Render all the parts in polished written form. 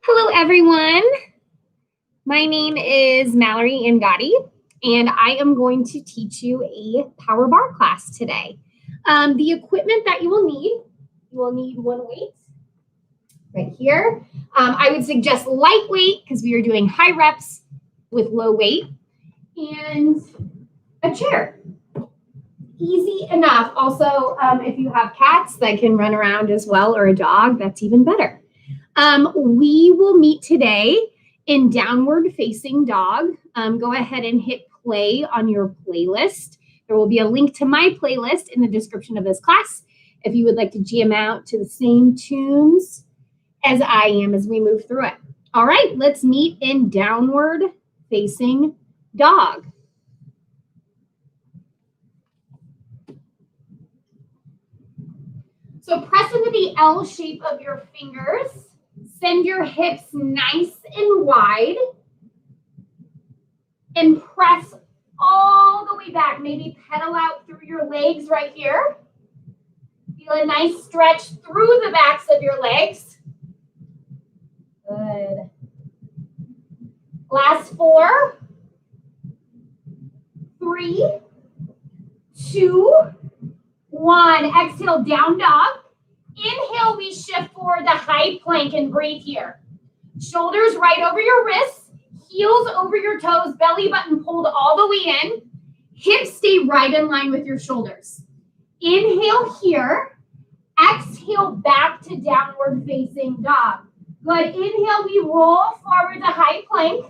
Hello, everyone. My name is Mallory Ngati, and I am going to teach you a power bar class today. The equipment that you will need one weight right here. I would suggest lightweight because we are doing high reps with low weight, and a chair. Easy enough. Also, if you have cats that can run around as well, or a dog, that's even better. We will meet today in downward facing dog. Go ahead and hit play on your playlist. There will be a link to my playlist in the description of this class if you would like to jam out to the same tunes as I am as we move through it. All right, let's meet in downward facing dog. So press into the L shape of your fingers. Send your hips nice and wide. And press all the way back. Maybe pedal out through your legs right here. Feel a nice stretch through the backs of your legs. Good. Last 4, 3, 2, 1. Exhale, down dog. Inhale, we shift forward to high plank and breathe here. Shoulders right over your wrists, heels over your toes, belly button pulled all the way in. Hips stay right in line with your shoulders. Inhale here. Exhale back to downward facing dog. Good. Inhale, we roll forward to high plank.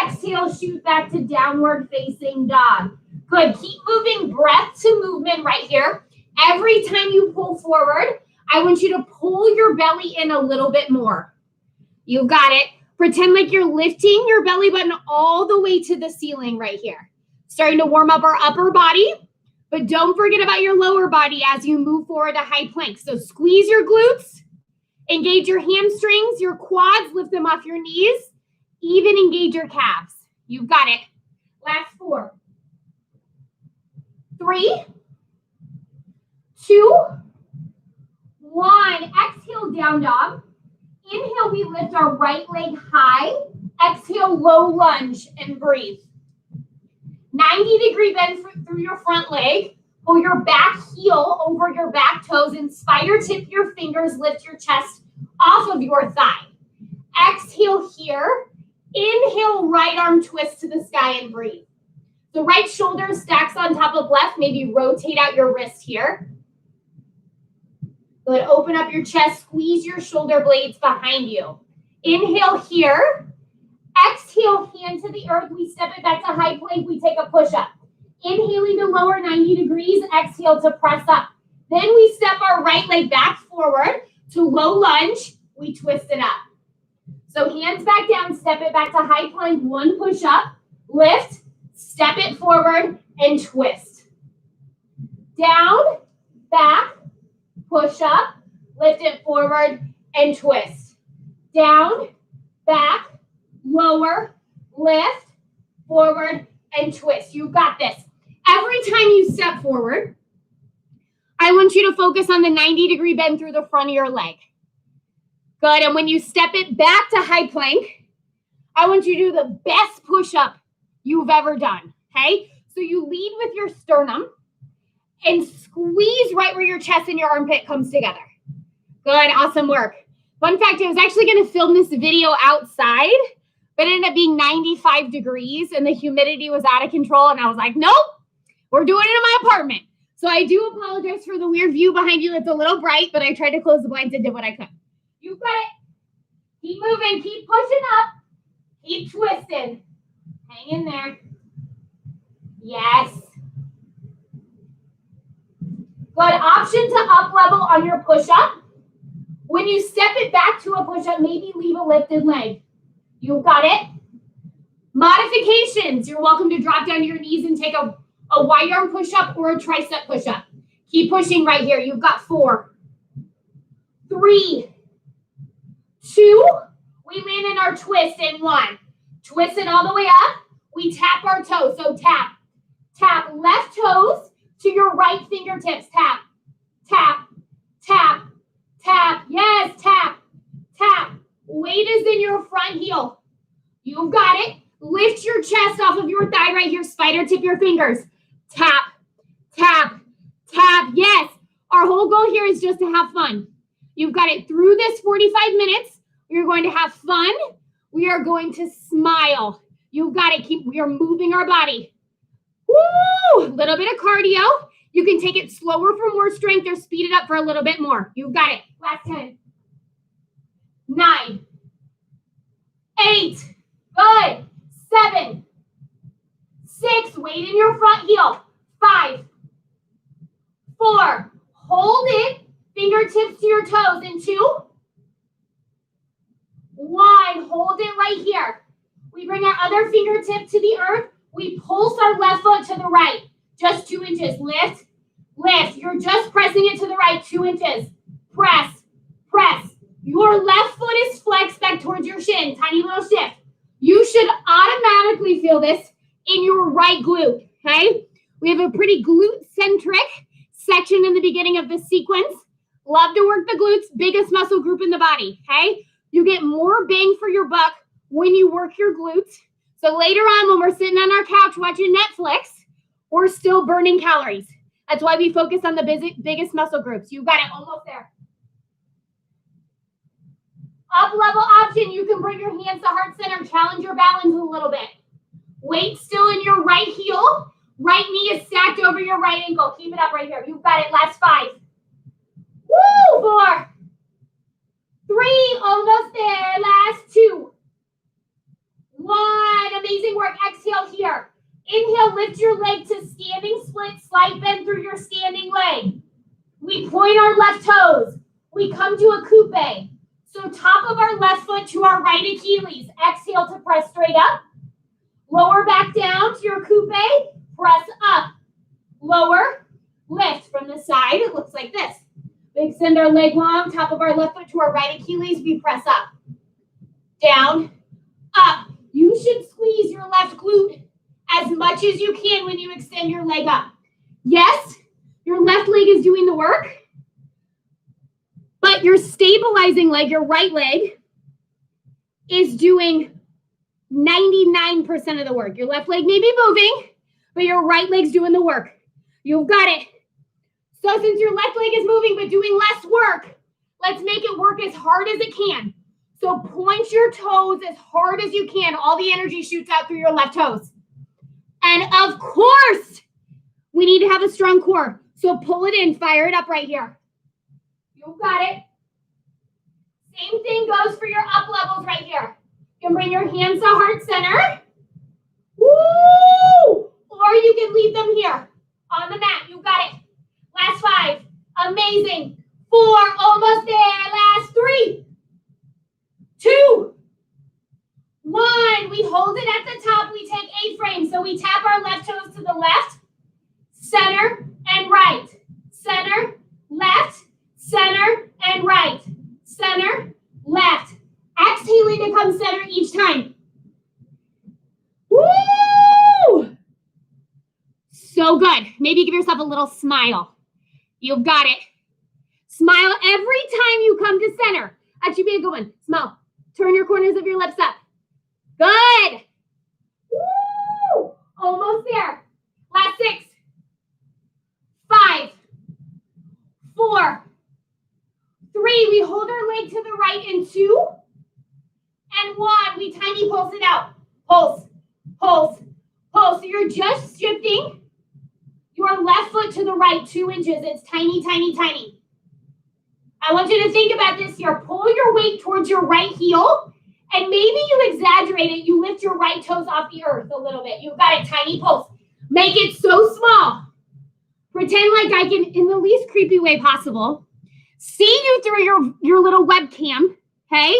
Exhale, shoot back to downward facing dog. Good. Keep moving breath to movement right here. Every time you pull forward, I want you to pull your belly in a little bit more. You got it. Pretend like you're lifting your belly button all the way to the ceiling right here. Starting to warm up our upper body, but don't forget about your lower body as you move forward to high plank. So squeeze your glutes, engage your hamstrings, your quads, lift them off your knees, even engage your calves. You've got it. Last 4, 3, 2, 1. Exhale, down dog. Inhale, we lift our right leg high. Exhale, low lunge and breathe. 90-degree bend through your front leg. Pull your back heel over your back toes and spider tip your fingers. Lift your chest off of your thigh. Exhale here. Inhale, right arm twist to the sky and breathe. The right shoulder stacks on top of left. Maybe rotate out your wrist here. Good. Open up your chest. Squeeze your shoulder blades behind you. Inhale here. Exhale, hand to the earth. We step it back to high plank. We take a push-up. Inhaling to lower 90 degrees. Exhale to press up. Then we step our right leg back forward to low lunge. We twist it up. So hands back down. Step it back to high plank. 1 push-up. Lift. Step it forward and twist. Down, back, push up, lift it forward and twist. Down, back, lower, lift, forward and twist. You got this. Every time you step forward, I want you to focus on the 90-degree bend through the front of your leg. Good. And when you step it back to high plank, I want you to do the best push-up you've ever done, okay? So you lead with your sternum and squeeze right where your chest and your armpit comes together. Good, awesome work. Fun fact, I was actually gonna film this video outside, but it ended up being 95 degrees and the humidity was out of control. And I was like, nope, we're doing it in my apartment. So I do apologize for the weird view behind you that's a little bright, but I tried to close the blinds and did what I could. You've got it. Keep moving, keep pushing up, keep twisting. Hang in there. Yes. Good. Option to up level on your push-up. When you step it back to a push-up, maybe leave a lifted leg. You got it. Modifications. You're welcome to drop down to your knees and take a wide arm push-up or a tricep push-up. Keep pushing right here. You've got 4, 3, 2. We land in our twist in 1. Twist it all the way up. We tap our toes. So tap, tap left toes to your right fingertips. Tap, tap, tap, tap. Yes, tap, tap. is in your front heel. You've got it. Lift your chest off of your thigh right here. Spider tip your fingers. Tap, tap, tap. Yes. Our whole goal here is just to have fun. You've got it. Through this 45 minutes, we're going to have fun. We are going to smile. You've got it. We are moving our body. Woo! Little bit of cardio. You can take it slower for more strength or speed it up for a little bit more. You've got it. Last 10. 9. 8. Good. 7. 6. Weight in your front heel. 5. 4. Hold it. Fingertips to your toes. And 2. 1. Hold it right here. We bring our other fingertip to the earth. We pulse our left foot to the right. Just 2 inches. Lift, lift. You're just pressing it to the right. 2 inches. Press, press. Your left foot is flexed back towards your shin. Tiny little shift. You should automatically feel this in your right glute, okay? We have a pretty glute-centric section in the beginning of this sequence. Love to work the glutes, biggest muscle group in the body, okay? You get more bang for your buck when you work your glutes. So later on, when we're sitting on our couch watching Netflix, we're still burning calories. That's why we focus on the biggest muscle groups. You got it, almost there. Up level option, you can bring your hands to heart center, challenge your balance a little bit. Weight still in your right heel. Right knee is stacked over your right ankle. Keep it up right here. You've got it. Last 5. Woo! 4. 3. Almost there. Last 2. 1. Amazing work. Exhale here. Inhale, lift your leg to standing split. Slight bend through your standing leg. We point our left toes. We come to a coupe. So top of our left foot to our right Achilles. Exhale to press straight up. Lower back down to your coupe. Press up. Lower. Lift from the side. It looks like this. We extend our leg long. Top of our left foot to our right Achilles. We press up. Down. Up. You should squeeze your left glute as much as you can when you extend your leg up. Yes, your left leg is doing the work, but your stabilizing leg, your right leg, is doing 99% of the work. Your left leg may be moving, but your right leg's doing the work. You've got it. So since your left leg is moving but doing less work, let's make it work as hard as it can. So point your toes as hard as you can. All the energy shoots out through your left toes. And of course, we need to have a strong core. So pull it in, fire it up right here. You've got it. Same thing goes for your up levels right here. You can bring your hands to heart center. Woo! Or you can leave them here on the mat. You got it. Last 5. Amazing. 4. Almost there. Last 3. 2. 1. We hold it at the top. We take A-frame. So we tap our left toes to the left, center, and right. Center, left, center, and right. Center, left. Exhaling to come center each time. Woo! So good. Maybe give yourself a little smile. You've got it. Smile every time you come to center. That should be a good one. Smile. Turn your corners of your lips up. Good. Woo! Almost there. Last 6. 5. 4. 3. We hold our leg to the right in 2. And 1. We tiny pulse it out. Pulse, pulse, pulse. So you're just shifting your left foot to the right 2 inches. It's tiny, tiny, tiny. I want you to think about this here. Pull your weight towards your right heel, and maybe you exaggerate it. You lift your right toes off the earth a little bit. You've got a tiny pulse. Make it so small. Pretend like I can, in the least creepy way possible, see you through your little webcam, okay?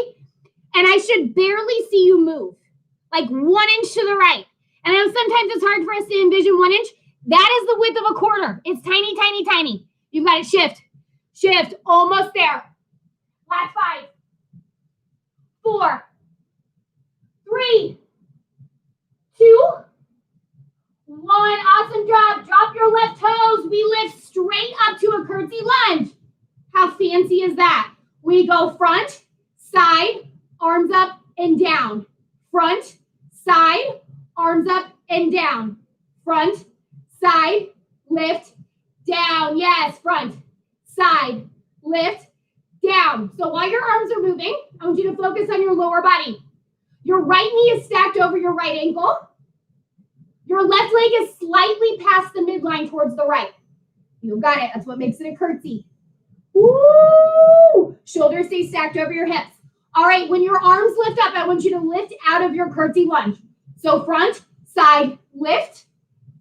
And I should barely see you move, like 1 inch to the right. And I know sometimes it's hard for us to envision 1 inch. That is the width of a quarter. It's tiny, tiny, tiny. You've got to shift. Shift. Almost there. Last 5. 4. 3. 2. 1. Awesome job. Drop your left toes. We lift straight up to a curtsy lunge. How fancy is that? We go front, side, arms up and down. Front, side, arms up and down. Front, side, lift, down. Yes, front, side, lift, down. So while your arms are moving, I want you to focus on your lower body. Your right knee is stacked over your right ankle. Your left leg is slightly past the midline towards the right. You got it. That's what makes it a curtsy. Woo! Shoulders stay stacked over your hips. All right, when your arms lift up, I want you to lift out of your curtsy lunge. So front, side, lift,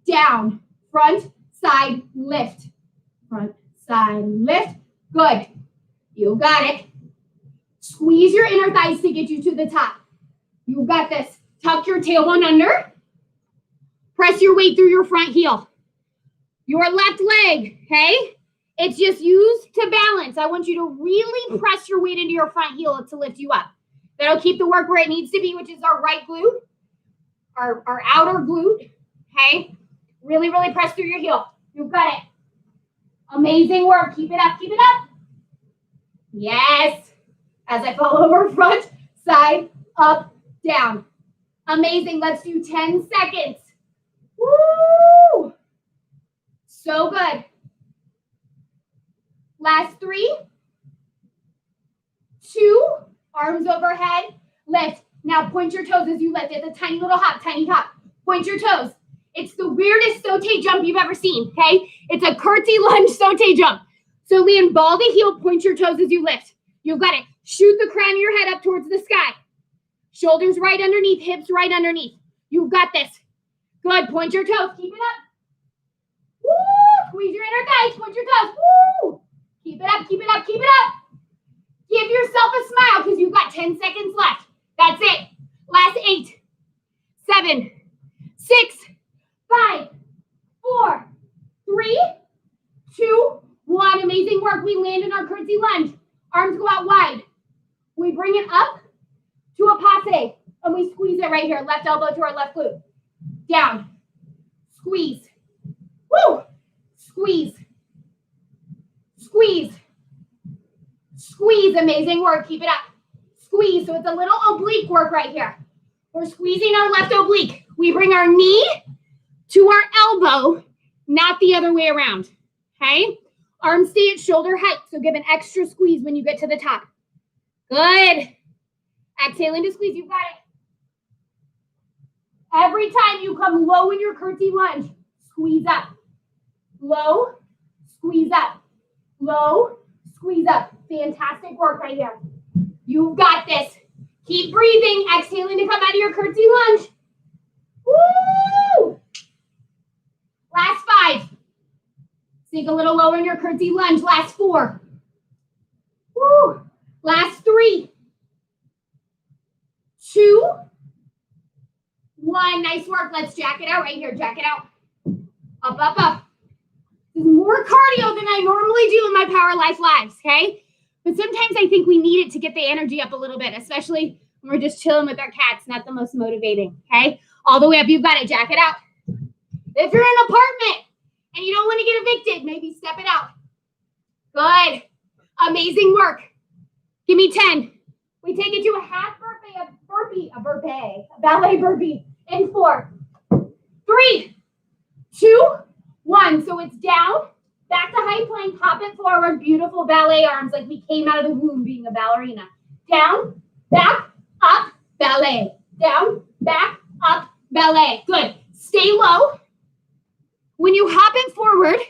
down. Front, side, lift. Front, side, lift. Good. You got it. Squeeze your inner thighs to get you to the top. You got this. Tuck your tailbone under. Press your weight through your front heel. Your left leg, okay? It's just used to balance. I want you to really press your weight into your front heel to lift you up. That'll keep the work where it needs to be, which is our right glute, our outer glute, okay? Really, really press through your heel. You got it. Amazing work. Keep it up, keep it up. Yes. As I fall over, front, side, up, down. Amazing. Let's do 10 seconds. Woo! So good. Last 3, 2, arms overhead, lift. Now point your toes as you lift. It's a tiny little hop, tiny hop. Point your toes. It's the weirdest saute jump you've ever seen, okay? It's a curtsy lunge saute jump. So land ball to heel, point your toes as you lift. You've got it. Shoot the crown of your head up towards the sky. Shoulders right underneath, hips right underneath. You've got this. Good. Point your toes. Keep it up. Woo! Squeeze your inner thighs. Point your toes. Woo! Keep it up. Keep it up. Keep it up. Give yourself a smile because you've got 10 seconds left. That's it. Last 8, 7, 6, 5, 4, 3, 2, 1. Amazing work. We land in our curtsy lunge. Arms go out wide. We bring it up to a passe, and we squeeze it right here. Left elbow to our left glute. Down. Squeeze. Woo! Squeeze. Squeeze. Squeeze. Amazing work. Keep it up. Squeeze. So it's a little oblique work right here. We're squeezing our left oblique. We bring our knee to our elbow, not the other way around. Okay? Arms stay at shoulder height, so give an extra squeeze when you get to the top. Good. Exhaling to squeeze. You've got it. Every time you come low in your curtsy lunge, squeeze up. Low, squeeze up. Low, squeeze up. Fantastic work right here. You've got this. Keep breathing. Exhaling to come out of your curtsy lunge. Woo! Last 5. Sink a little lower in your curtsy lunge. Last 4. Woo! Last 3, 2, 1. Nice work. Let's jack it out right here. Jack it out. Up, up, up. This is more cardio than I normally do in my Power Life lives, okay? But sometimes I think we need it to get the energy up a little bit, especially when we're just chilling with our cats. Not the most motivating, okay? All the way up. You've got it. Jack it out. If you're in an apartment and you don't want to get evicted, maybe step it out. Good. Amazing work. Give me 10. We take it to a half burpee, a ballet burpee in 4, 3, 2, 1. So it's down, back to high plank, hop it forward, beautiful ballet arms like we came out of the womb being a ballerina. Down, back, up, ballet. Down, back, up, ballet. Good. Stay low. When you hop it forward,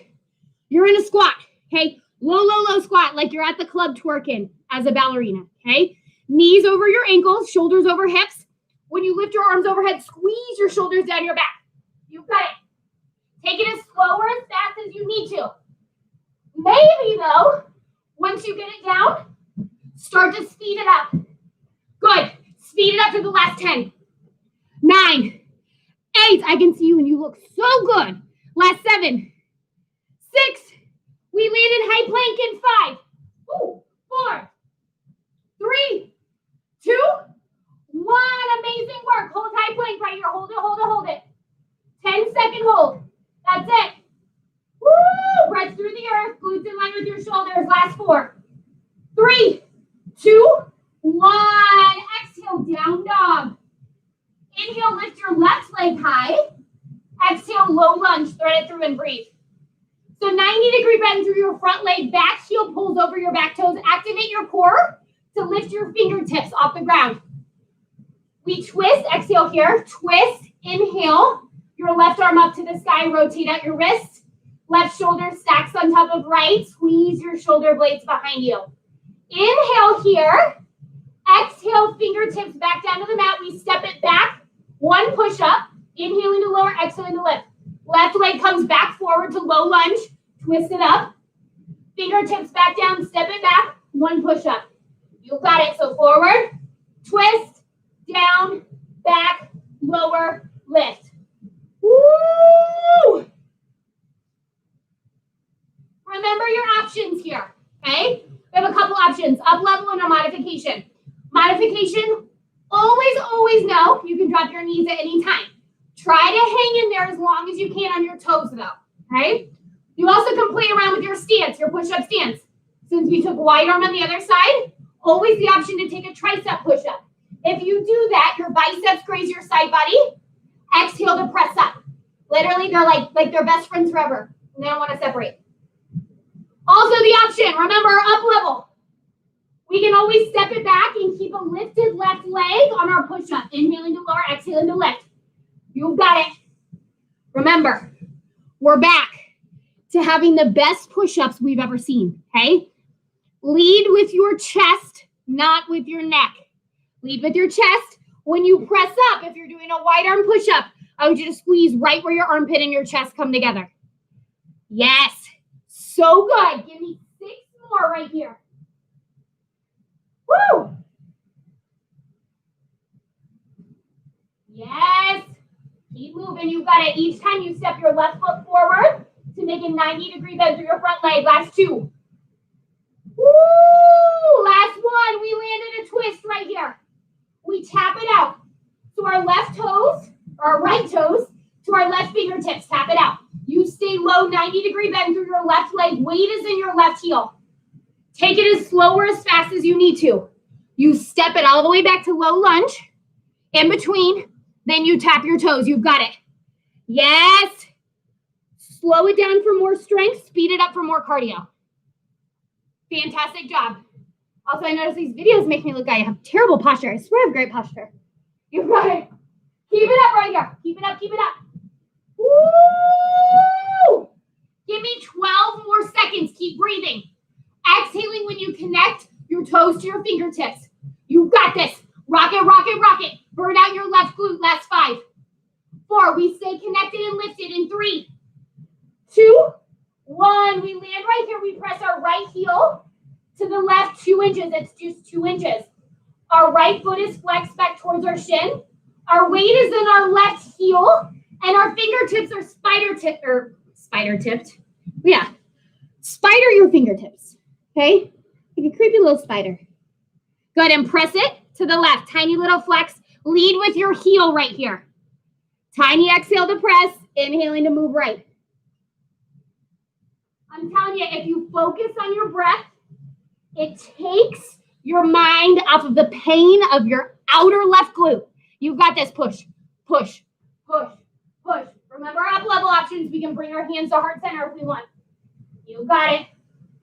you're in a squat, okay? Low, low, low squat like you're at the club twerking as a ballerina, okay? Knees over your ankles, shoulders over hips. When you lift your arms overhead, squeeze your shoulders down your back. You've got it. Take it as slow or as fast as you need to. Maybe, though, once you get it down, start to speed it up. Good. Speed it up to the last 10. 9, 8. I can see you and you look so good. Last 7, 6. We land in high plank in 5, 4, 3, 2, 1. Amazing work. Hold high plank right here. Hold it, hold it, hold it. 10-second hold. That's it. Woo! Press through the earth. Glutes in line with your shoulders. Last 4, 3, 2, 1. Exhale, down dog. Inhale, lift your left leg high. Exhale, low lunge, thread it through and breathe. So 90-degree bend through your front leg, back heel pulls over your back toes. Activate your core to lift your fingertips off the ground. We twist, exhale here, twist, inhale, your left arm up to the sky, rotate out your wrist. Left shoulder stacks on top of right, squeeze your shoulder blades behind you. Inhale here, exhale, fingertips back down to the mat. We step it back, one push up, inhaling to lower, exhaling to lift. Left leg comes back forward to low lunge, twist it up. Fingertips back down, step it back, one push up. You got it, so forward, twist, down, back, lower, lift. Woo! Remember your options here, okay? We have a couple options, up level and a modification. Modification, always know you can drop your knees at any time. Try to hang in there as long as you can on your toes though, okay? You also can play around with your stance, your push-up stance. Since we took wide arm on the other side, always the option to take a tricep push-up. If you do that, your biceps graze your side body. Exhale to press up. Literally, they're like they're best friends forever. And they don't want to separate. Also the option, remember, up level. We can always step it back and keep a lifted left leg on our push-up. Inhaling to lower, exhaling to lift. You've got it. Remember, we're back to having the best push-ups we've ever seen, okay? Lead with your chest, not with your neck. Lead with your chest. When you press up, if you're doing a wide arm push-up, I want you to squeeze right where your armpit and your chest come together. Yes. So good. Give me 6 more right here. Woo! Yes. Keep moving. You've got it. Each time you step your left foot forward to make a 90-degree bend through your front leg. Last 2. Woo! Last one. We landed a twist right here. We tap it out. So our left toes, or our right toes, to our left fingertips. Tap it out. You stay low, 90-degree bend through your left leg. Weight is in your left heel. Take it as slow or as fast as you need to. You step it all the way back to low lunge. In between, then you tap your toes. You've got it. Yes. Slow it down for more strength. Speed it up for more cardio. Fantastic job. Also, I notice these videos make me look like I have terrible posture. I swear I have great posture. You've got it. Keep it up right here. Keep it up. Keep it up. Woo! Give me 12 more seconds. Keep breathing. Exhaling when you connect your toes to your fingertips. You've got this. Rock it, rock it, rock it. Burn out your left glute. Last 5. 4. We stay connected and lifted in 3, 2, 1. We land right here. We press our right heel to the left 2 inches. It's just 2 inches. Our right foot is flexed back towards our shin. Our weight is in our left heel. And our fingertips are spider-tipped. Yeah. Spider your fingertips. Okay? Like a creepy little spider. Good. And press it to the left. Tiny little flex. Lead with your heel right here. Tiny exhale to press. Inhaling to move right. I'm telling you, if you focus on your breath, it takes your mind off of the pain of your outer left glute. You've got this. Push, push, push, push. Remember our up level options. We can bring our hands to heart center if we want. You got it.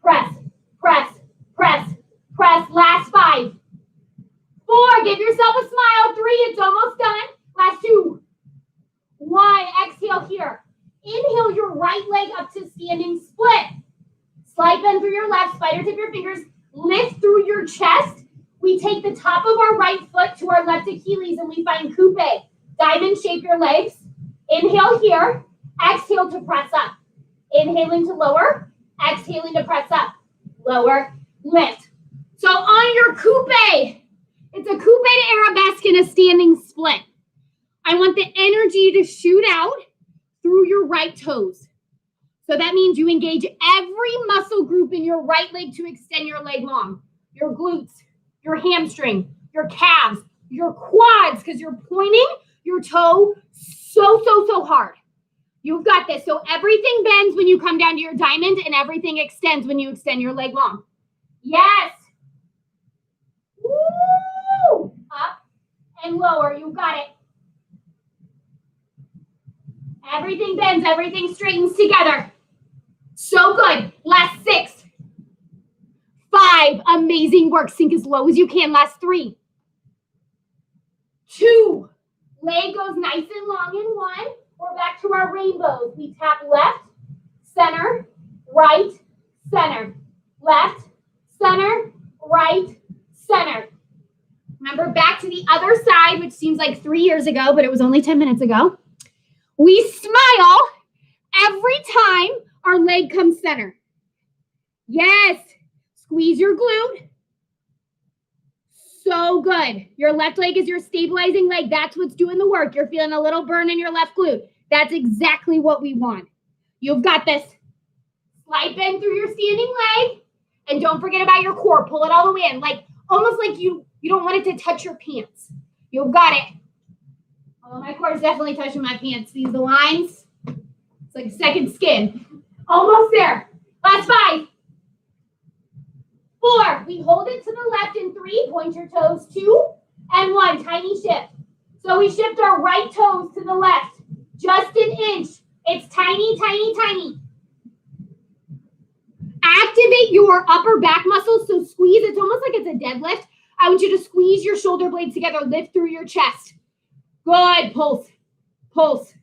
Press, press, press, press. Last 5. 4. Give yourself a smile. 3. It's almost done. Last 2. 1. Exhale here. Inhale your right leg up to standing split. Slight bend through your left. Spider tip your fingers. Lift through your chest. We take the top of our right foot to our left Achilles and we find coupe. Diamond shape your legs. Inhale here. Exhale to press up. Inhaling to lower. Exhaling to press up. Lower. Lift. So on your coupe, it's a coupe to arabesque and a standing split. I want the energy to shoot out through your right toes. So that means you engage every muscle group in your right leg to extend your leg long. Your glutes, your hamstring, your calves, your quads, because you're pointing your toe so hard. You've got this. So everything bends when you come down to your diamond and everything extends when you extend your leg long. Yes. Woo! Up, lower. You got it. Everything bends, everything straightens together. So good. Last 6. 5. Amazing work. Sink as low as you can. Last 3. 2. Leg goes nice and long in 1. We're back to our rainbows. We tap left, center, right, center. Left, center, right, center. Remember, back to the other side, which seems like 3 years ago, but it was only 10 minutes ago. We smile every time our leg comes center. Yes. Squeeze your glute. So good. Your left leg is your stabilizing leg. That's what's doing the work. You're feeling a little burn in your left glute. That's exactly what we want. You've got this. Slight bend through your standing leg. And don't forget about your core. Pull it all the way in. Like almost like you don't want it to touch your pants. You've got it. Oh, my core is definitely touching my pants. See the lines? It's like second skin. Almost there. Last 5. 4. We hold it to the left in 3. Point your toes. 2 and 1. Tiny shift. So we shift our right toes to the left. Just an inch. It's tiny, tiny, tiny. Activate your upper back muscles. So squeeze. It's almost like it's a deadlift. I want you to squeeze your shoulder blades together. Lift through your chest. Good. Pulse. Pulse.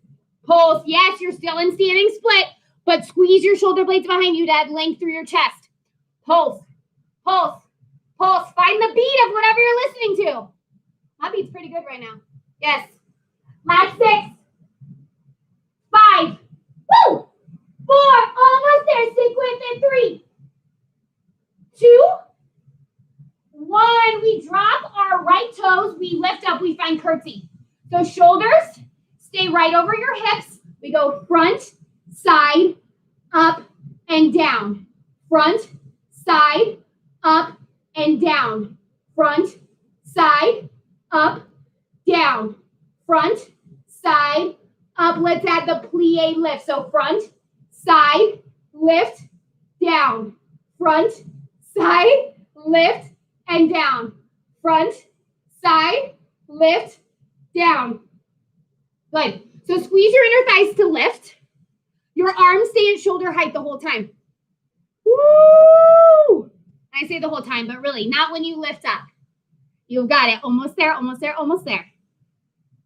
Pulse. Yes, you're still in standing split, but squeeze your shoulder blades behind you to add length through your chest. Pulse. Pulse. Pulse. Find the beat of whatever you're listening to. My beat's pretty good right now. Yes. Last 6. 5. Woo! 4. Almost there. Stick with it. 3. 2. 1. We drop our right toes. We lift up. We find curtsy. So shoulders stay right over your hips. We go front, side, up, and down. Front, side, up, and down. Front, side, up, down. Front, side, up. Let's add the plie lift. So front, side, lift, down. Front, side, lift, and down. Front, side, lift, down. Good. So squeeze your inner thighs to lift. Your arms stay at shoulder height the whole time. Woo! I say the whole time, but really not when you lift up. You've got it. Almost there, almost there, almost there.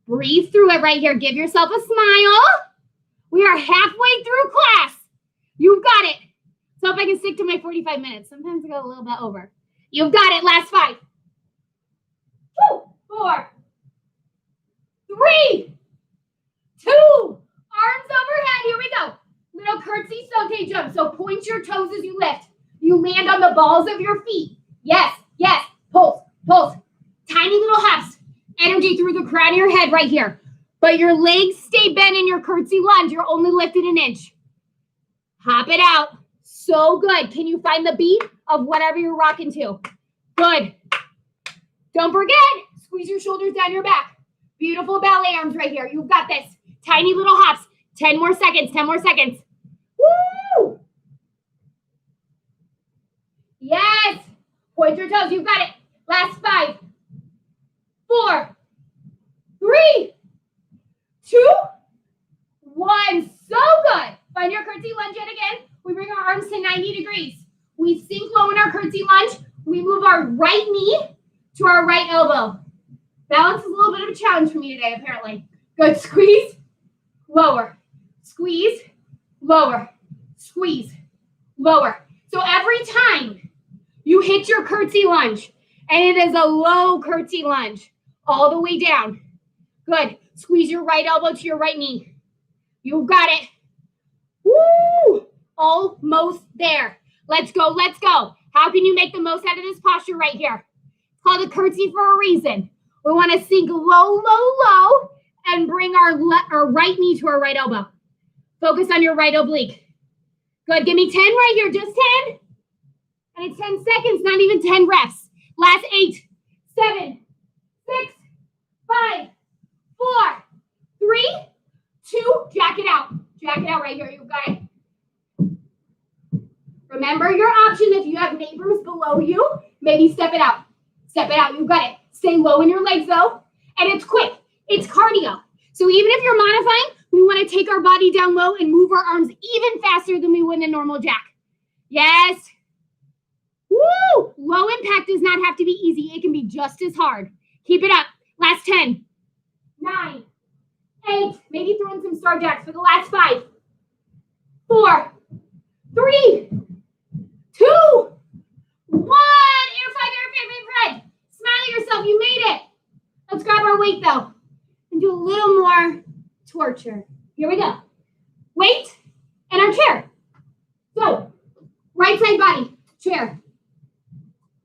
Breathe through it right here. Give yourself a smile. We are halfway through class. You've got it. So if I can stick to my 45 minutes. Sometimes I go a little bit over. You've got it. Last 5. 2, 4, 3, 2. Arms overhead. Here we go. Little curtsy saute jump. So point your toes as you lift. You land on the balls of your feet. Yes, yes. Pulse, pulse. Tiny little hops. Energy through the crown of your head right here. But your legs stay bent in your curtsy lunge. You're only lifted an inch. Hop it out. So good. Can you find the beat of whatever you're rocking to? Good. Don't forget, squeeze your shoulders down your back. Beautiful ballet arms right here. You've got this. Tiny little hops. 10 more seconds. 10 more seconds. Woo! Yes. Point your toes. You've got it. Last 5, 4, 3, 2, 1. So good. Find your curtsy lunge yet again. We bring our arms to 90 degrees. We sink low in our curtsy lunge. We move our right knee to our right elbow. Balance is a little bit of a challenge for me today, apparently. Good. Squeeze, lower. Squeeze, lower. Squeeze, lower. So every time you hit your curtsy lunge, and it is a low curtsy lunge, all the way down. Good. Squeeze your right elbow to your right knee. You've got it. Woo! Almost there. Let's go. Let's go. How can you make the most out of this posture right here? It's called a curtsy for a reason. We want to sink low, low, low, and bring our right knee to our right elbow. Focus on your right oblique. Good. Give me 10 right here. Just 10. And it's 10 seconds, not even 10 reps. Last 8, 7, 6, 5, 4, 3, 2. Jack it out. Jack it out right here. You've got it. Remember your option. If you have neighbors below you, maybe step it out. Step it out. You've got it. Stay low in your legs, though. And it's quick. It's cardio. So even if you're modifying, we want to take our body down low and move our arms even faster than we would in a normal jack. Yes. Woo! Low impact does not have to be easy. It can be just as hard. Keep it up. Last 10, 9, 8. Maybe throw in some star jacks for the last 5, 4, 3, 2, 1. Air 5. Smile at yourself. You made it. Let's grab our weight though and do a little more torture. Here we go. Weight and our chair. So, right side body, chair.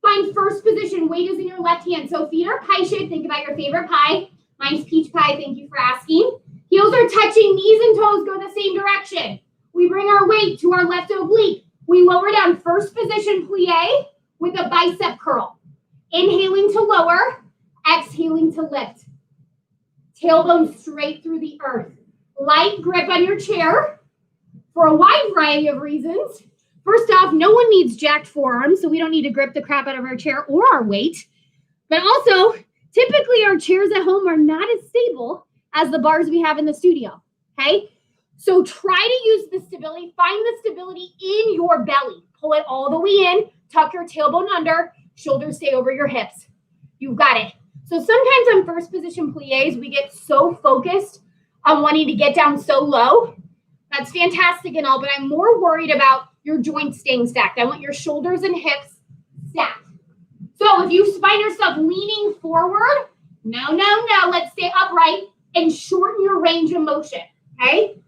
Find first position. Weight is in your left hand. So feet are pie shaped. Think about your favorite pie. Mine's peach pie. Thank you for asking. Heels are touching. Knees and toes go the same direction. We bring our weight to our left oblique. We lower down first position plie with a bicep curl. Inhaling to lower. Exhaling to lift. Tailbone straight through the earth. Light grip on your chair for a wide variety of reasons. First off, no one needs jacked forearms, so we don't need to grip the crap out of our chair or our weight. But also, typically our chairs at home are not as stable as the bars we have in the studio, okay? So try to use the stability. Find the stability in your belly. Pull it all the way in. Tuck your tailbone under. Shoulders stay over your hips. You've got it. So sometimes on first position plies, we get so focused on wanting to get down so low. That's fantastic and all, but I'm more worried about your joints staying stacked. I want your shoulders and hips stacked. So if you find yourself leaning forward, no. Let's stay upright and shorten your range of motion, okay?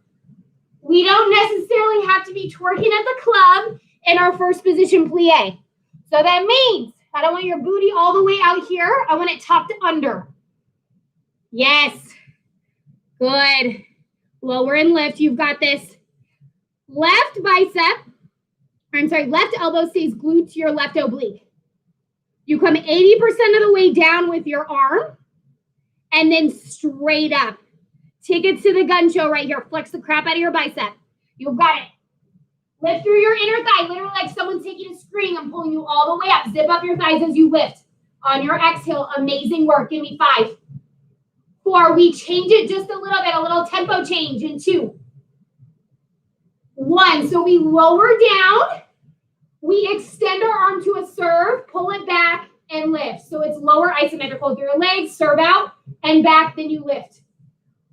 We don't necessarily have to be twerking at the club in our first position plie. So that means I don't want your booty all the way out here. I want it tucked under. Yes. Good. Lower and lift. You've got this. Left elbow stays glued to your left oblique. You come 80% of the way down with your arm and then straight up. Take it to the gun show right here. Flex the crap out of your bicep. You've got it. Lift through your inner thigh, literally like someone's taking a string and pulling you all the way up. Zip up your thighs as you lift. On your exhale, amazing work. Give me 5, 4. We change it just a little bit, a little tempo change in 2, 1. So we lower down. We extend our arm to a serve, pull it back, and lift. So it's lower isometrical through your legs, serve out, and back, then you lift.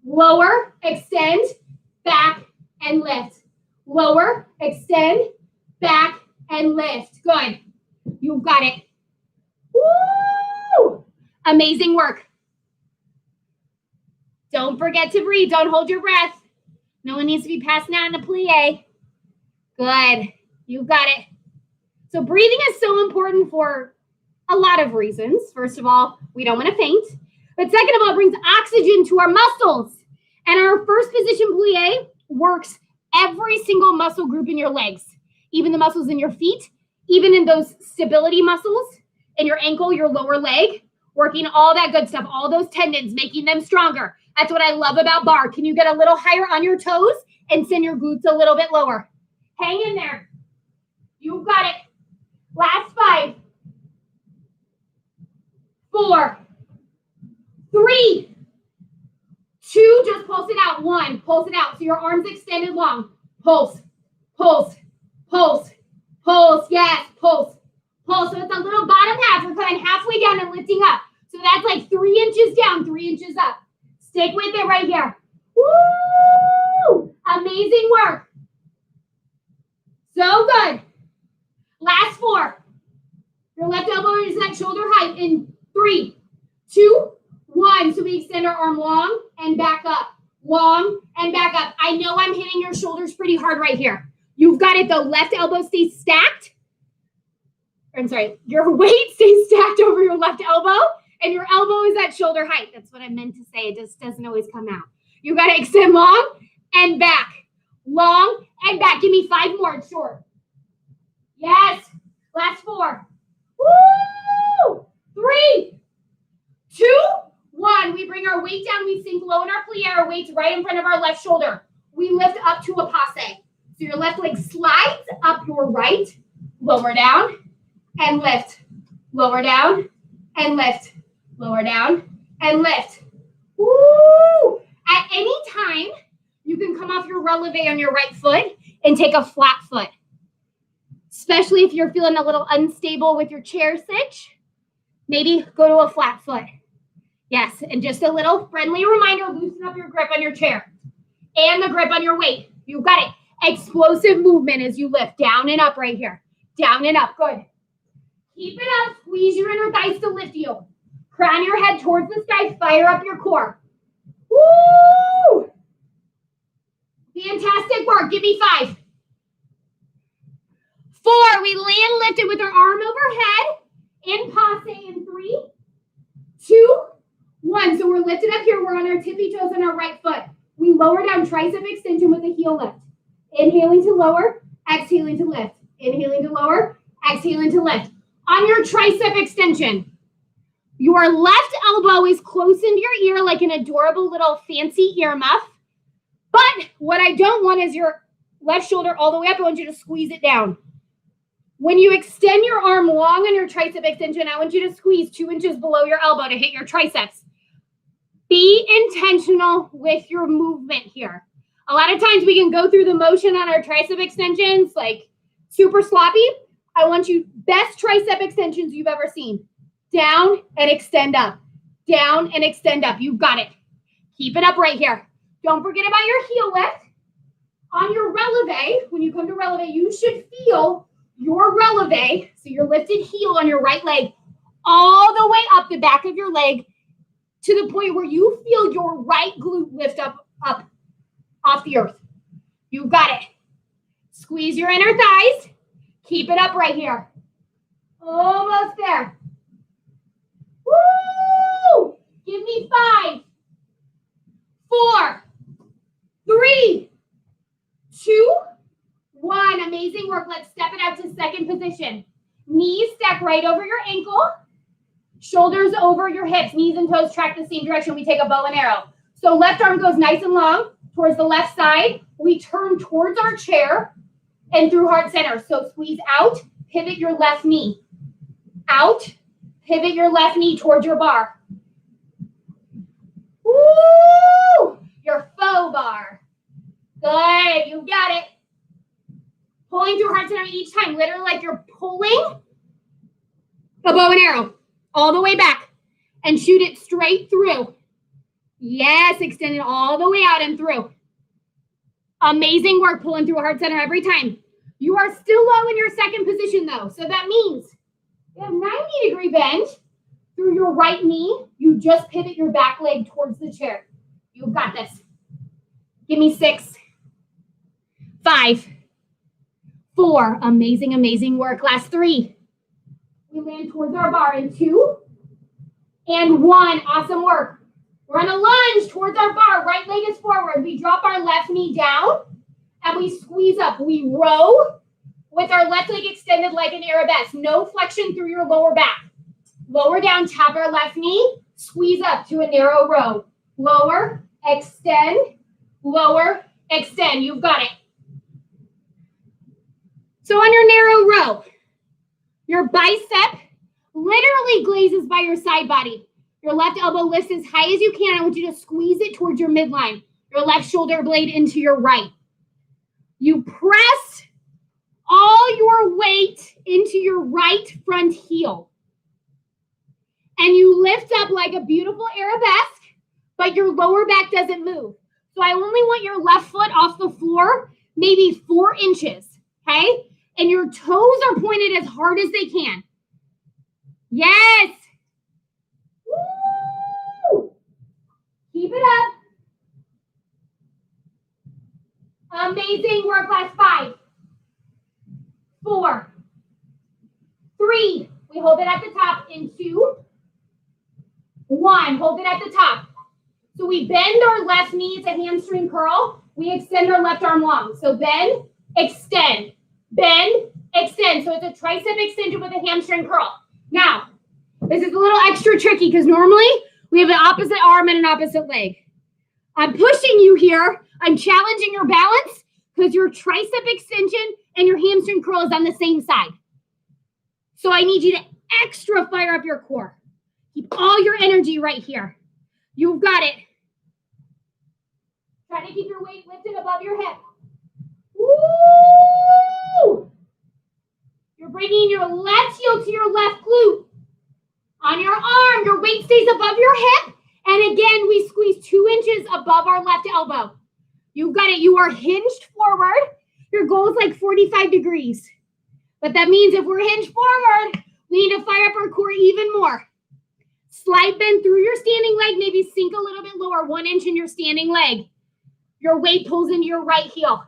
Lower, extend, back, and lift. Lower, extend, back, and lift. Good. You've got it. Woo! Amazing work. Don't forget to breathe. Don't hold your breath. No one needs to be passing out in a plie. Good. You've got it. So breathing is so important for a lot of reasons. First of all, we don't want to faint. But second of all, it brings oxygen to our muscles. And our first position plie works every single muscle group in your legs, even the muscles in your feet, even in those stability muscles in your ankle, your lower leg, working all that good stuff, all those tendons, making them stronger. That's what I love about barre. Can you get a little higher on your toes and send your glutes a little bit lower? Hang in there. You've got it. Last 5, 4, 3, 2, just pulse it out. 1, pulse it out. So your arms extended long. Pulse, pulse, pulse, pulse. Yes, pulse, pulse. So it's a little bottom half. We're coming halfway down and lifting up. So that's like 3 inches down, 3 inches up. Stick with it right here. Woo! Amazing work. So good. Last 4. Your left elbow is at shoulder height in 3, 2, 1. So we extend our arm long and back up. Long and back up. I know I'm hitting your shoulders pretty hard right here. You've got it though. Left elbow stays stacked. I'm sorry. Your weight stays stacked over your left elbow and your elbow is at shoulder height. That's what I meant to say. It just doesn't always come out. You got to extend long and back. Long and back. Give me 5 more. It's short. Yes. Last 4. Woo! 3, 2, 1. We bring our weight down. We sink low in our plie. Our weight's right in front of our left shoulder. We lift up to a passe. So your left leg slides up your right. Lower down and lift. Lower down and lift. Lower down and lift. Woo! At any time, you can come off your releve on your right foot and take a flat foot. Especially if you're feeling a little unstable with your chair sitch, maybe go to a flat foot. Yes, and just a little friendly reminder, loosen up your grip on your chair and the grip on your weight. You got it. Explosive movement as you lift down and up right here. Down and up, good. Keep it up, squeeze your inner thighs to lift you. Crown your head towards the sky, fire up your core. Woo! Fantastic work, give me 5. 4, we land lifted with our arm overhead. In passe in 3, 2, 1. So we're lifted up here, we're on our tippy toes on our right foot. We lower down tricep extension with a heel lift. Inhaling to lower, exhaling to lift. Inhaling to lower, exhaling to lift. On your tricep extension, your left elbow is close into your ear like an adorable little fancy earmuff. But what I don't want is your left shoulder all the way up. I want you to squeeze it down. When you extend your arm long on your tricep extension, I want you to squeeze 2 inches below your elbow to hit your triceps. Be intentional with your movement here. A lot of times we can go through the motion on our tricep extensions like super sloppy. I want you best tricep extensions you've ever seen. Down and extend up. Down and extend up. You've got it. Keep it up right here. Don't forget about your heel lift. On your releve, when you come to releve, you should feel your releve, so your lifted heel on your right leg, all the way up the back of your leg to the point where you feel your right glute lift up off the earth. You got it. Squeeze your inner thighs. Keep it up right here. Almost there. Woo! Give me 5, 4, 3, 2, 1. Amazing work. Let's step it out to second position. Knees stack right over your ankle. Shoulders over your hips. Knees and toes track the same direction. We take a bow and arrow. So left arm goes nice and long towards the left side. We turn towards our chair and through heart center. So squeeze out, pivot your left knee. Out, pivot your left knee towards your bar. Woo! Your faux bar. Good, you got it. Pulling through heart center each time, literally like you're pulling a bow and arrow all the way back and shoot it straight through. Yes, extend it all the way out and through. Amazing work pulling through heart center every time. You are still low in your second position though. So that means you have 90-degree bend through your right knee. You just pivot your back leg towards the chair. You've got this. Give me 6, 5, 4. Amazing, amazing work. Last 3. We land towards our bar in 2 and 1. Awesome work. We're on a lunge towards our bar. Right leg is forward. We drop our left knee down and we squeeze up. We row with our left leg extended like an arabesque. No flexion through your lower back. Lower down, tap our left knee, squeeze up to a narrow row. Lower, extend, lower, extend. You've got it. So on your narrow row, your bicep literally glazes by your side body. Your left elbow lifts as high as you can. I want you to squeeze it towards your midline. Your left shoulder blade into your right. You press all your weight into your right front heel. And you lift up like a beautiful arabesque, but your lower back doesn't move. So I only want your left foot off the floor, maybe 4 inches, okay? And your toes are pointed as hard as they can. Yes. Woo! Keep it up. Amazing work. Last 5, 4, 3. We hold it at the top in 2, 1. Hold it at the top. So we bend our left knee. It's a hamstring curl. We extend our left arm long. So bend, extend, bend, extend. So it's a tricep extension with a hamstring curl. Now, this is a little extra tricky because normally we have an opposite arm and an opposite leg. I'm pushing you here. I'm challenging your balance because your tricep extension and your hamstring curl is on the same side. So I need you to extra fire up your core. Keep all your energy right here. You've got it. Try to keep your weight lifted above your hip. Woo! You're bringing your left heel to your left glute. On your arm, your weight stays above your hip. And again, we squeeze 2 inches above our left elbow. You've got it. You are hinged forward. Your goal is like 45 degrees. But that means if we're hinged forward, we need to fire up our core even more. Slight bend through your standing leg. Maybe sink a little bit lower, 1 inch in your standing leg. Your weight pulls into your right heel.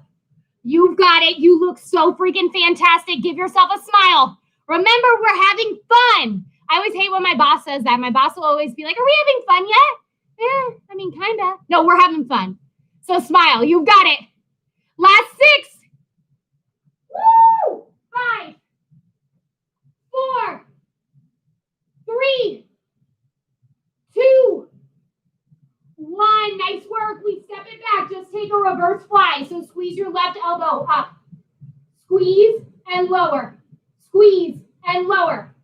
You've got it. You look so freaking fantastic. Give yourself a smile. Remember, we're having fun. I always hate when my boss says that. My boss will always be like, are we having fun yet? Yeah, I mean, kind of. No, we're having fun. So smile. You've got it. Last 6. Woo! 5, 4, 3, 2, 1. Nice work. We step it back. Just take a reverse fly. So squeeze your left elbow up. Squeeze and lower. Squeeze and lower.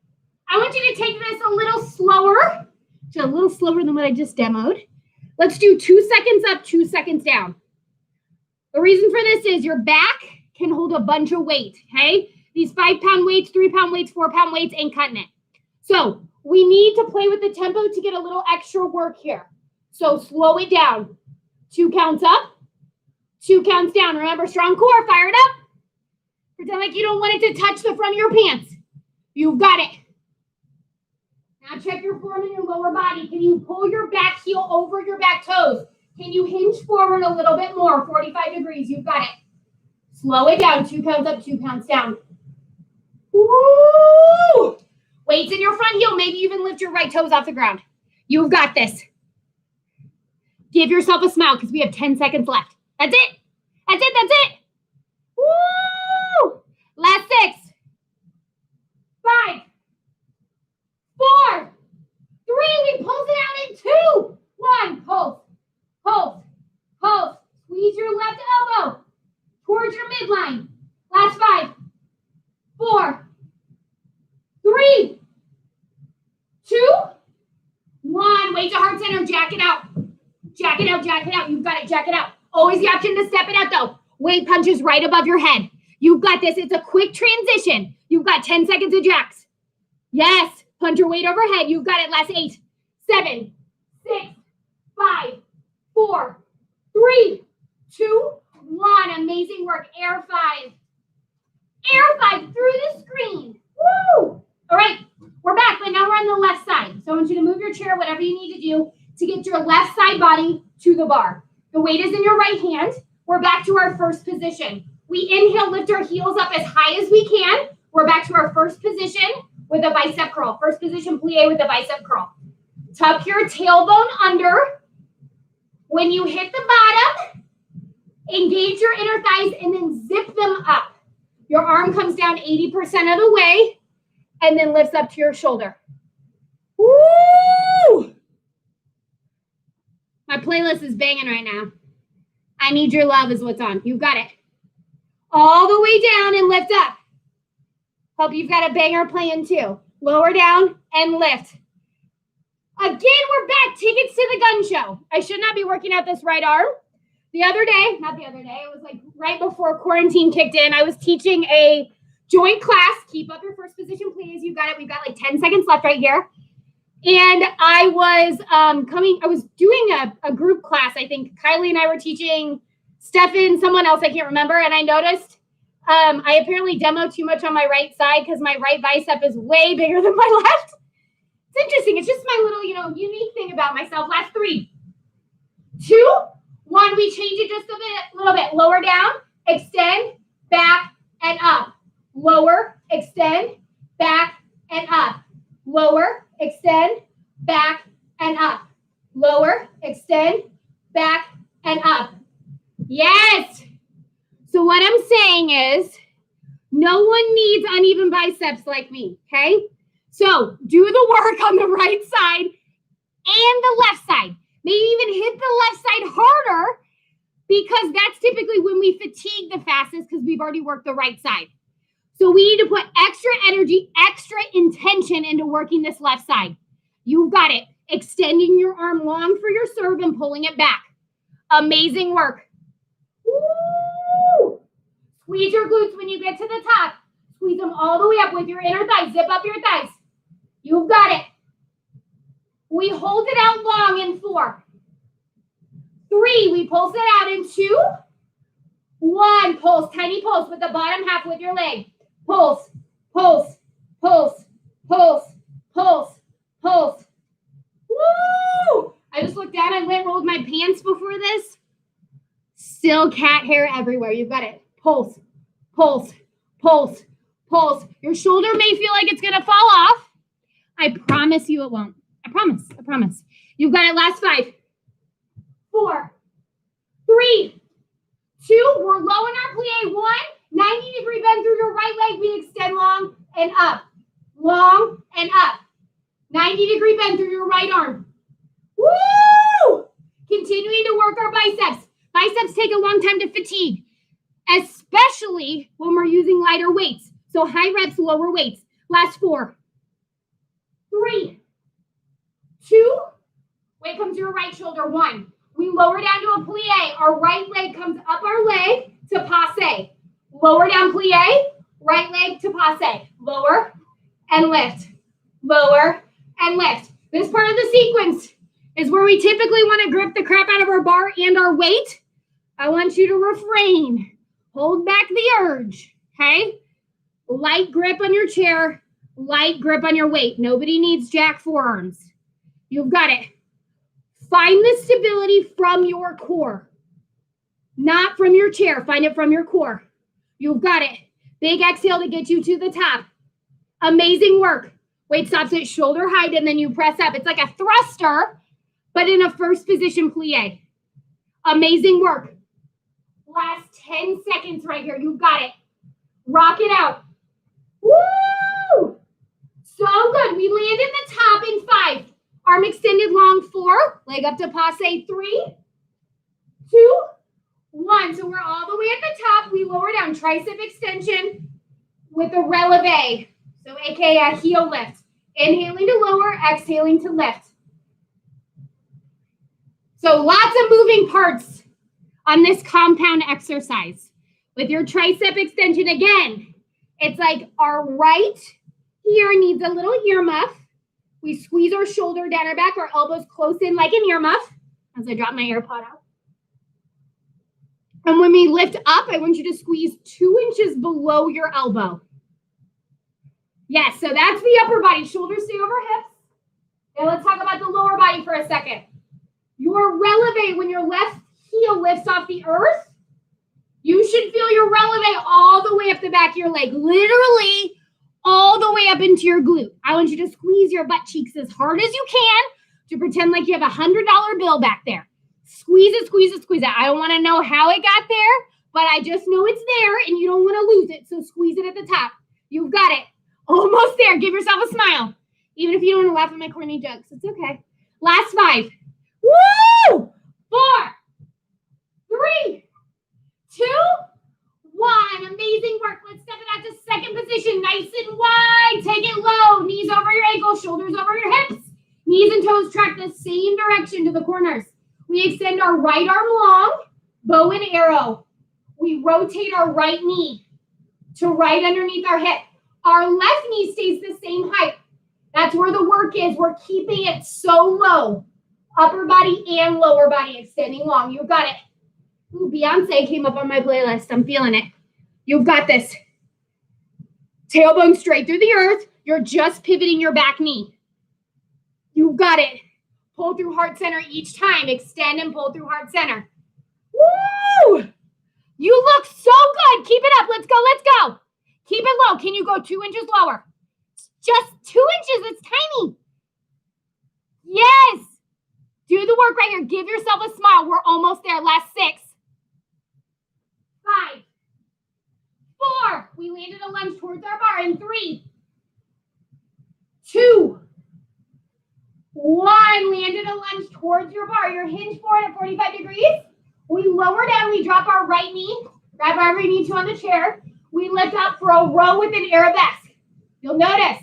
I want you to take this a little slower. A little slower than what I just demoed. Let's do 2 seconds up, 2 seconds down. The reason for this is your back can hold a bunch of weight, okay? These 5-pound weights, 3-pound weights, 4-pound weights ain't cutting it. So we need to play with the tempo to get a little extra work here. So slow it down. 2 counts up, 2 counts down. Remember, strong core, fire it up. Pretend like you don't want it to touch the front of your pants. You've got it. Now check your form in your lower body. Can you pull your back heel over your back toes? Can you hinge forward a little bit more? 45 degrees. You've got it. Slow it down. 2 counts up, 2 counts down. Woo! Weights in your front heel. Maybe even lift your right toes off the ground. You've got this. Give yourself a smile because we have 10 seconds left. That's it. That's it. That's it. Woo! Last 6. 5, 4, 3. We pulse it out in 2, 1. Pulse, pulse, pulse. Squeeze your left elbow towards your midline. Last 5, 4, 3, 2, 1. Weight to heart center. Jack it out. Jack it out. Jack it out. You've got it. Jack it out. Always the option to step it out though. Weight punches right above your head. You've got this. It's a quick transition. You've got 10 seconds of jacks. Yes. Punch your weight overhead. You've got it. Last 8, 7, 6, 5, 4, 3, 2, 1. Amazing work. Air 5. Air 5 through the screen. Woo! All right. We're back, but now we're on the left side. So I want you to move your chair, whatever you need to do to get your left side body to the bar. The weight is in your right hand. We're back to our first position. We inhale, lift our heels up as high as we can. We're back to our first position with a bicep curl. First position, plie with a bicep curl. Tuck your tailbone under. When you hit the bottom, engage your inner thighs and then zip them up. Your arm comes down 80% of the way and then lifts up to your shoulder. Woo! My playlist is banging right now. I Need Your Love is what's on. You've got it. All the way down and lift up. Hope you've got a banger playing too. Lower down and lift. Again, we're back. Tickets to the gun show. I should not be working out this right arm. It was like right before quarantine kicked in. I was teaching a joint class. Keep up your first position, please. You got it. We've got like 10 seconds left right here. And I was doing a group class. I think Kylie and I were teaching Stefan, someone else, I can't remember. And I noticed I apparently demoed too much on my right side because my right bicep is way bigger than my left. It's interesting. It's just my little, unique thing about myself. Last 3, 2, 1. We change it just a little bit. Lower down, extend, back, and up. Lower, extend, back, and up. Lower, extend, back, and up. Lower, extend, back, and up. Yes. So what I'm saying is no one needs uneven biceps like me, okay? So do the work on the right side and the left side. Maybe even hit the left side harder because that's typically when we fatigue the fastest because we've already worked the right side. So we need to put extra energy, extra intention into working this left side. You've got it. extending your arm long for your serve and pulling it back. Amazing work. Woo! Squeeze your glutes when you get to the top. Squeeze them all the way up with your inner thighs. Zip up your thighs. You've got it. We hold it out long in 4. 3, we pulse it out in 2. 1, pulse, tiny pulse with the bottom half with your leg. Pulse, pulse, pulse, pulse, pulse, pulse. Woo! I just looked down. I went rolled my pants before this. Still cat hair everywhere. You've got it. Pulse, pulse, pulse, pulse. Your shoulder may feel like it's going to fall off. I promise you it won't. I promise. I promise. You've got it. Last 5. 4, 3, 2. We're low in our plie. 1, 90-degree bend through your right leg. We extend long and up. Long and up. 90-degree bend through your right arm. Woo! Continuing to work our biceps. Biceps take a long time to fatigue, especially when we're using lighter weights. So high reps, lower weights. Last 4, 3, 2. Weight comes to your right shoulder. 1. We lower down to a plie. Our right leg comes up our leg to passe. Lower down plie, right leg to passe. Lower and lift. Lower and lift. This part of the sequence is where we typically want to grip the crap out of our bar and our weight. I want you to refrain. Hold back the urge, okay? Light grip on your chair, light grip on your weight. Nobody needs jack forearms. You've got it. Find the stability from your core, not from your chair. Find it from your core. You've got it. Big exhale to get you to the top. Amazing work. Weight stops at shoulder height, and then you press up. It's like a thruster, but in a first position plie. Amazing work. Last 10 seconds right here. You've got it. Rock it out. Woo! So good. We land in the top in 5. Arm extended long. 4. Leg up to passe. 3, 2, 1. So we're all the way at the top. We lower down. Tricep extension with a Relev. So aka a heel lift. Inhaling to lower, exhaling to lift. So lots of moving parts on this compound exercise. With your tricep extension, again, it's like our right here needs a little earmuff. We squeeze our shoulder down our back, our elbows close in like an earmuff, as I drop my AirPod out. And when we lift up, I want you to squeeze 2 inches below your elbow. Yes, so that's the upper body. Shoulders stay over hips. And let's talk about the lower body for a second. Your Relev, when your left heel lifts off the earth, you should feel your Relev all the way up the back of your leg, literally all the way up into your glute. I want you to squeeze your butt cheeks as hard as you can to pretend like you have a $100 bill back there. Squeeze it, squeeze it, squeeze it. I don't want to know how it got there, but I just know it's there and you don't want to lose it. So squeeze it at the top. You've got it. Almost there. Give yourself a smile. Even if you don't want to laugh at my corny jokes, it's okay. Last 5. Woo! 4, 3, 2, 1. Amazing work. Let's step it out to second position. Nice and wide. Take it low. Knees over your ankles, shoulders over your hips. Knees and toes track the same direction to the corners. We extend our right arm long, bow and arrow. We rotate our right knee to right underneath our hip. Our left knee stays the same height. That's where the work is. We're keeping it so low. Upper body and lower body extending long. You've got it. Ooh, Beyonce came up on my playlist. I'm feeling it. You've got this. Tailbone straight through the earth. You're just pivoting your back knee. You've got it. Pull through heart center each time. Extend and pull through heart center. Woo! You look so good. Keep it up. Let's go. Let's go. Keep it low. Can you go 2 inches lower? Just 2 inches. It's tiny. Yes. Do the work right here. Give yourself a smile. We're almost there. Last 6. 5. 4. We landed a lunge towards our bar in 3, 2, 1. Landed a lunge towards your bar. Your hinge forward at 45 degrees. We lower down. We drop our right knee. Grab wherever you need to on the chair. We lift up for a row with an arabesque. You'll notice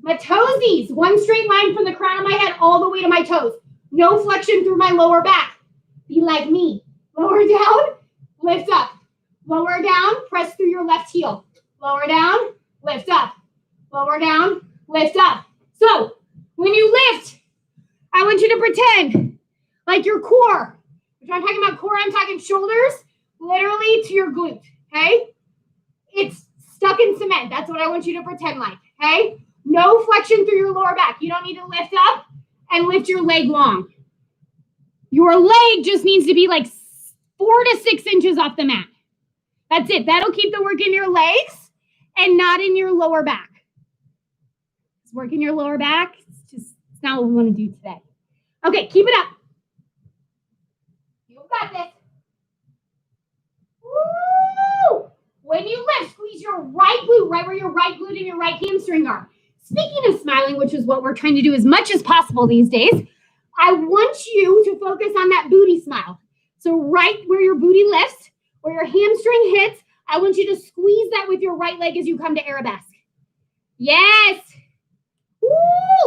My toesies, one straight line from the crown of my head all the way to my toes. No flexion through my lower back. Be like me. Lower down, lift up. Lower down, press through your left heel. Lower down, lift up. Lower down, lift up. So when you lift, I want you to pretend like your core. If I'm talking about core, I'm talking shoulders, literally to your glute, okay? It's stuck in cement. That's what I want you to pretend like, okay? No flexion through your lower back. You don't need to lift up and lift your leg long. Your leg just needs to be like 4 to 6 inches off the mat. That's it. That'll keep the work in your legs and not in your lower back. It's work in your lower back. It's not what we want to do today. Okay, keep it up. You've got this. Woo! When you lift, squeeze your right glute, right where your right glute and your right hamstring are. Speaking of smiling, which is what we're trying to do as much as possible these days, I want you to focus on that booty smile. So right where your booty lifts, where your hamstring hits, I want you to squeeze that with your right leg as you come to arabesque. Yes. Woo!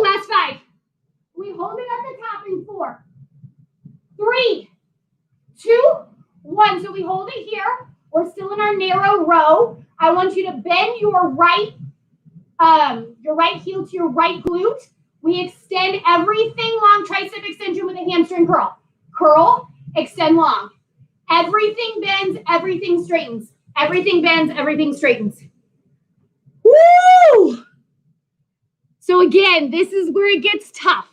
Last 5. We hold it at the top in 4, 3, 2, 1. So we hold it here. We're still in our narrow row. I want you to bend your right heel to your right glute. We extend everything long, tricep extension with a hamstring curl. Curl, extend long. Everything bends, everything straightens. Everything bends, everything straightens. Woo! So again, this is where it gets tough.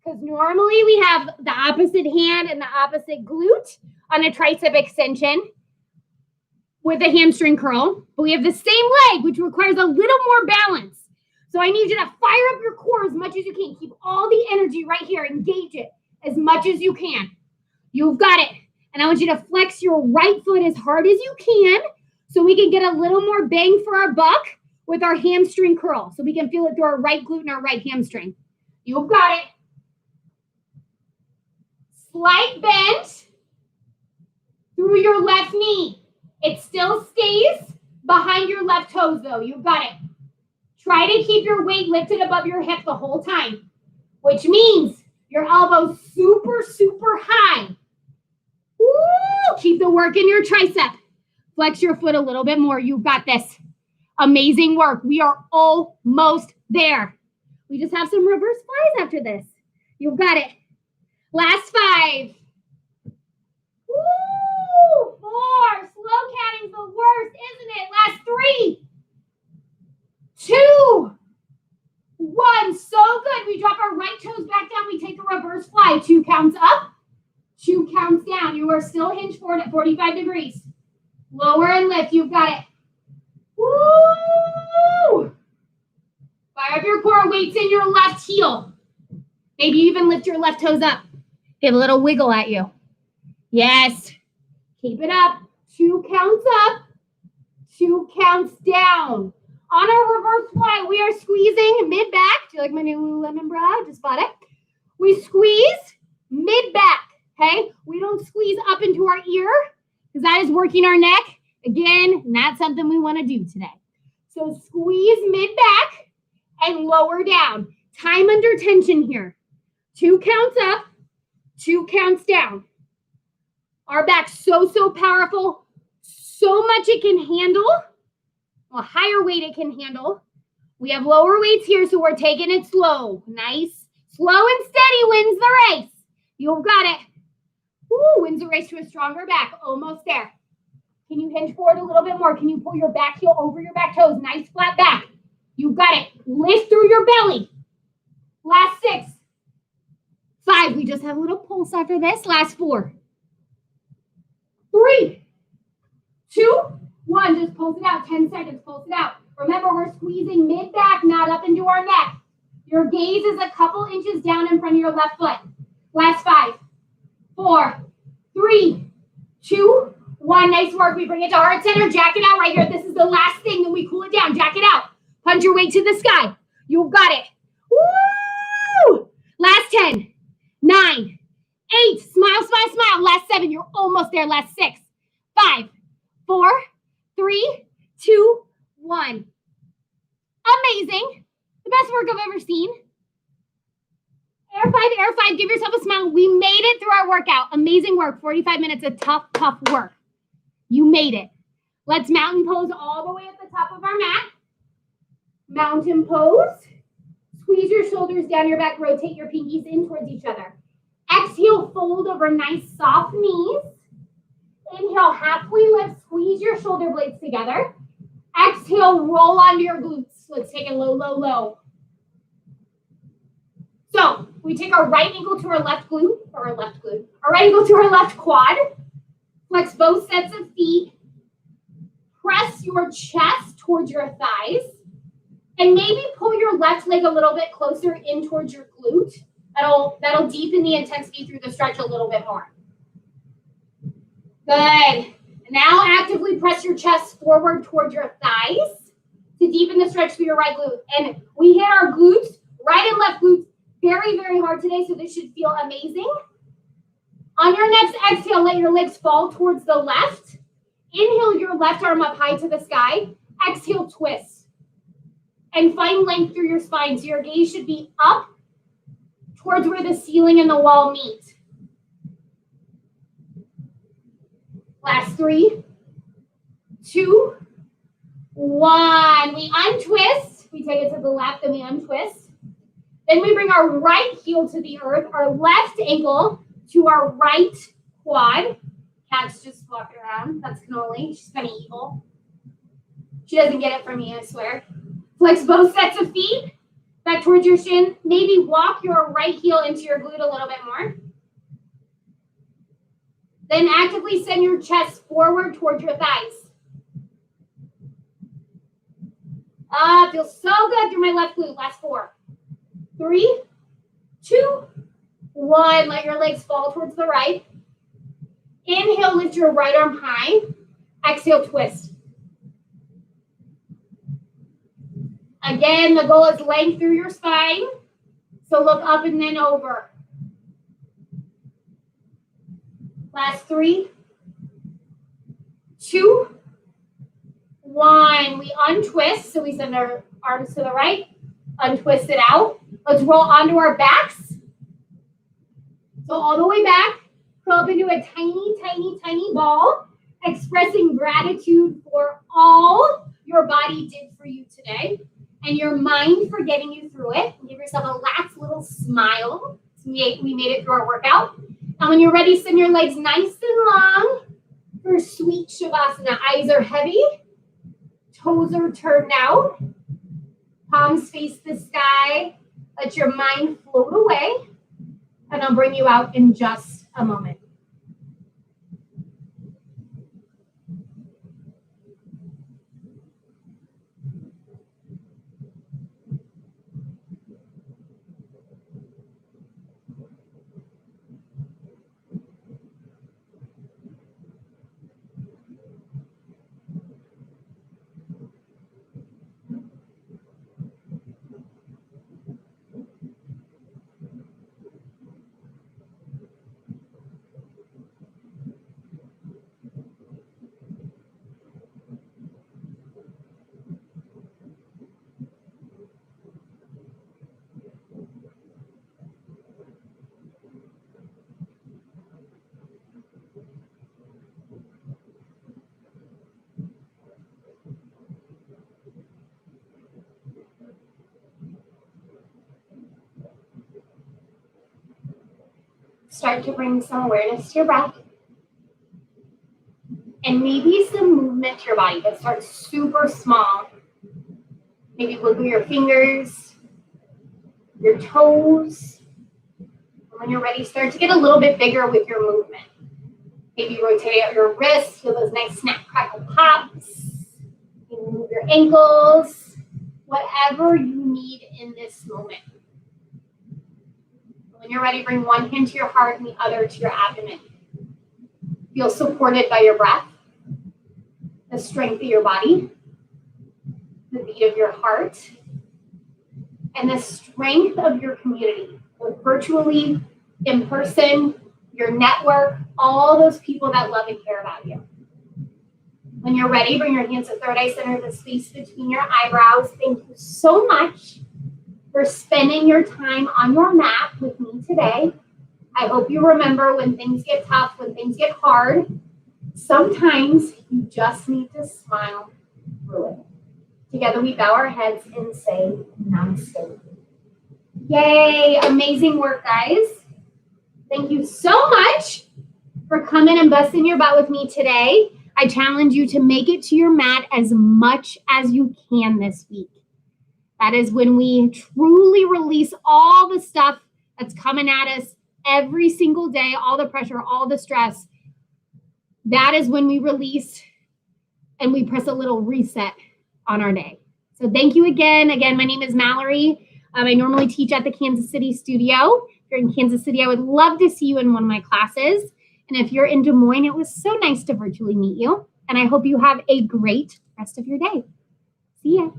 Because normally we have the opposite hand and the opposite glute on a tricep extension with a hamstring curl. But we have the same leg, which requires a little more balance. So I need you to fire up your core as much as you can. Keep all the energy right here. Engage it as much as you can. You've got it. And I want you to flex your right foot as hard as you can so we can get a little more bang for our buck with our hamstring curl. So we can feel it through our right glute and our right hamstring. You've got it. Slight bend through your left knee. It still stays behind your left toes though. You've got it. Try to keep your weight lifted above your hip the whole time, which means your elbows super, super high. Woo! Keep the work in your tricep. Flex your foot a little bit more. You've got this. Amazing work. We are almost there. We just have some reverse flies after this. You've got it. Last 5. Woo! 4. Slow catting's the worst, isn't it? Last 3. 2. 1. So good. We drop our right toes back down. We take a reverse fly. 2 counts up. 2 counts down. You are still hinged forward at 45 degrees. Lower and lift. You've got it. Woo! Fire up your core. Weights in your left heel. Maybe you even lift your left toes up. Give a little wiggle at you. Yes. Keep it up. 2 counts up. 2 counts down. On our reverse fly, we are squeezing mid-back. Do you like my new Lululemon bra? Just bought it. We squeeze mid-back. Okay, we don't squeeze up into our ear because that is working our neck. Again, not something we want to do today. So squeeze mid-back and lower down. Time under tension here. 2 counts up, 2 counts down. Our back's so powerful. So much it can handle. A higher weight it can handle. We have lower weights here, so we're taking it slow. Nice. Slow and steady wins the race. You've got it. Woo, wins the race to a stronger back. Almost there. Can you hinge forward a little bit more? Can you pull your back heel over your back toes? Nice flat back. You've got it. Lift through your belly. Last 6. 5. We just have a little pulse after this. Last 4. 3, 2, 1. Just pulse it out. 10 seconds. Pulse it out. Remember, we're squeezing mid-back, not up into our neck. Your gaze is a couple inches down in front of your left foot. Last 5, 4, 3, 2, 1. Nice work. We bring it to heart center. Jack it out right here. This is the last thing. Then we cool it down. Jack it out. Punch your weight to the sky. You've got it. Woo! Last 10, 9, 8. Smile, smile, smile. Last 7. You're almost there. Last 6, 5, 4, 3, 2, 1. Amazing. The best work I've ever seen. Air five, give yourself a smile. We made it through our workout. Amazing work, 45 minutes of tough work. You made it. Let's mountain pose all the way at the top of our mat. Mountain pose. Squeeze your shoulders down your back, rotate your pinkies in towards each other. Exhale, fold over nice soft knees. Inhale, halfway lift, squeeze your shoulder blades together. Exhale, roll onto your glutes. Let's take it low, low, low. So we take our right ankle to our left glute, our right ankle to our left quad. Flex both sets of feet. Press your chest towards your thighs. And maybe pull your left leg a little bit closer in towards your glute. That'll deepen the intensity through the stretch a little bit more. Good. Now actively press your chest forward towards your thighs to deepen the stretch through your right glute. And we hit our glutes, right and left glutes, very, very hard today, so this should feel amazing. On your next exhale, let your legs fall towards the left. Inhale your left arm up high to the sky. Exhale, twist. And find length through your spine, so your gaze should be up towards where the ceiling and the wall meet. Last 3, 2, 1. We untwist. We take it to the left and we untwist. Then we bring our right heel to the earth, our left ankle to our right quad. Cat's just walking around. That's Cannoli. She's kind of evil. She doesn't get it from me, I swear. Flex both sets of feet back towards your shin. Maybe walk your right heel into your glute a little bit more. Then actively send your chest forward towards your thighs. Feels so good through my left glute. Last 4, 3, 2, 1. Let your legs fall towards the right. Inhale, lift your right arm high. Exhale, twist. Again, the goal is length through your spine. So look up and then over. Last 3, 2, 1. We untwist. So we send our arms to the right. Untwist it out. Let's roll onto our backs. So all the way back. Curl up into a tiny, tiny, tiny ball. Expressing gratitude for all your body did for you today. And your mind for getting you through it. Give yourself a last little smile. We made it through our workout. And when you're ready, send your legs nice and long for sweet Shavasana. Eyes are heavy. Toes are turned out. Palms face the sky. Let your mind float away. And I'll bring you out in just a moment. Start to bring some awareness to your breath. And maybe some movement to your body, but start super small. Maybe wiggle your fingers, your toes. And when you're ready, start to get a little bit bigger with your movement. Maybe rotate out your wrists, feel those nice snap, crackle, pops. Maybe move your ankles, whatever you need in this moment. When you're ready, bring one hand to your heart and the other to your abdomen. Feel supported by your breath, the strength of your body, the beat of your heart, and the strength of your community, both virtually, in person, your network, all those people that love and care about you. When you're ready, bring your hands to third eye center, the space between your eyebrows. Thank you so much for spending your time on your mat with me today. I hope you remember when things get tough, when things get hard, sometimes you just need to smile through it. Together we bow our heads and say namaste. Yay, amazing work, guys. Thank you so much for coming and busting your butt with me today. I challenge you to make it to your mat as much as you can this week. That is when we truly release all the stuff that's coming at us every single day, all the pressure, all the stress. That is when we release and we press a little reset on our day. So thank you again. Again, my name is Mallory. I normally teach at the Kansas City studio. If you're in Kansas City, I would love to see you in one of my classes. And if you're in Des Moines, it was so nice to virtually meet you. And I hope you have a great rest of your day. See ya.